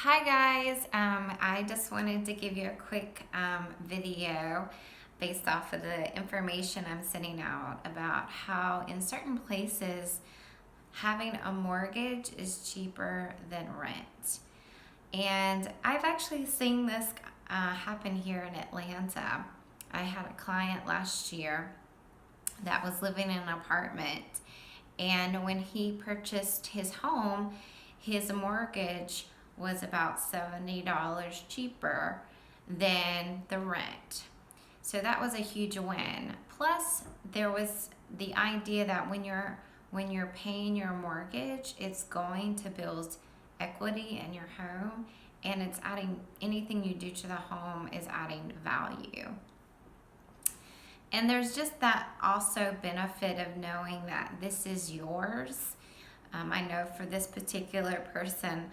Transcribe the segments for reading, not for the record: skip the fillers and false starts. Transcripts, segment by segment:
Hi guys, I just wanted to give you a quick video based off of the information I'm sending out about how in certain places having a mortgage is cheaper than rent. And I've actually seen this happen here in Atlanta. I had a client last year that was living in an apartment, and when he purchased his home, his mortgage was about $70 cheaper than the rent. So that was a huge win. Plus, there was the idea that when you're paying your mortgage, it's going to build equity in your home, and it's adding, anything you do to the home is adding value. And there's just that also benefit of knowing that this is yours. I know for this particular person,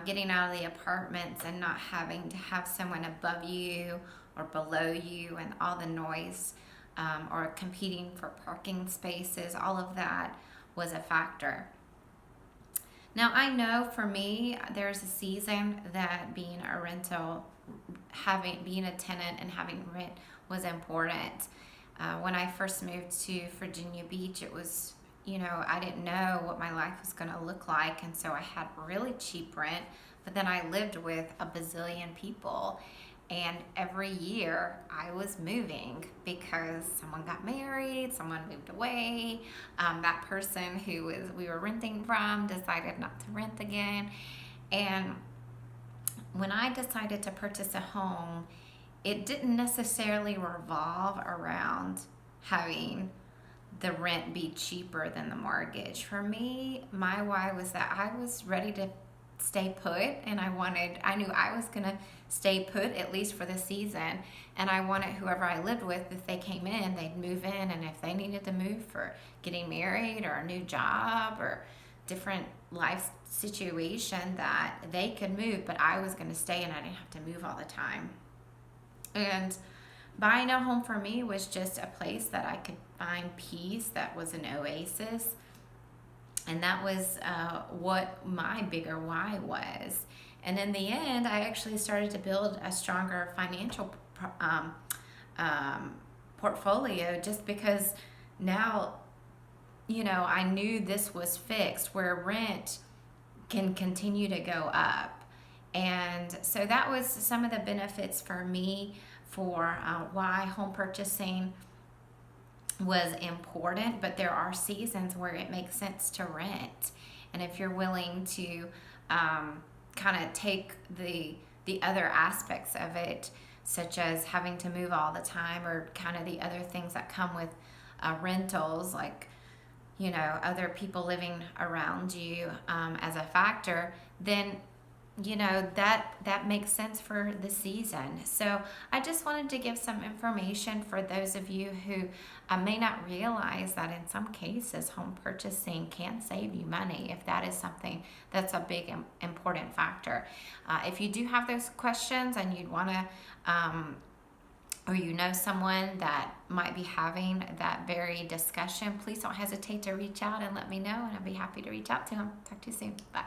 getting out of the apartments and not having to have someone above you or below you and all the noise, or competing for parking spaces, all of that was a factor. Now I know for me, there's a season that being a rental, being a tenant and having rent was important. When I first moved to Virginia Beach, it was, I didn't know what my life was going to look like, and so I had really cheap rent, but then I lived with a bazillion people, and every year I was moving because someone got married, someone moved away, that person we were renting from decided not to rent again. And when I decided to purchase a home, it didn't necessarily revolve around having the rent be cheaper than the mortgage. For me, my why was that I was ready to stay put, and I knew I was gonna stay put at least for the season, and I wanted whoever I lived with, if they came in, they'd move in, and if they needed to move for getting married or a new job or different life situation, that they could move, but I was gonna stay and I didn't have to move all the time. And buying a home for me was just a place that I could find peace, that was an oasis. And that was what my bigger why was. And in the end, I actually started to build a stronger financial portfolio, just because now, I knew this was fixed, where rent can continue to go up. And so that was some of the benefits for me for why home purchasing was important. But there are seasons where it makes sense to rent, and if you're willing to kind of take the other aspects of it, such as having to move all the time, or kind of the other things that come with rentals, like other people living around you as a factor, then that makes sense for the season. So I just wanted to give some information for those of you who may not realize that in some cases home purchasing can save you money, if that is something that's a big important factor. If you do have those questions and you'd want to or someone that might be having that very discussion, please don't hesitate to reach out and let me know, and I'll be happy to reach out to them. Talk to you soon. Bye.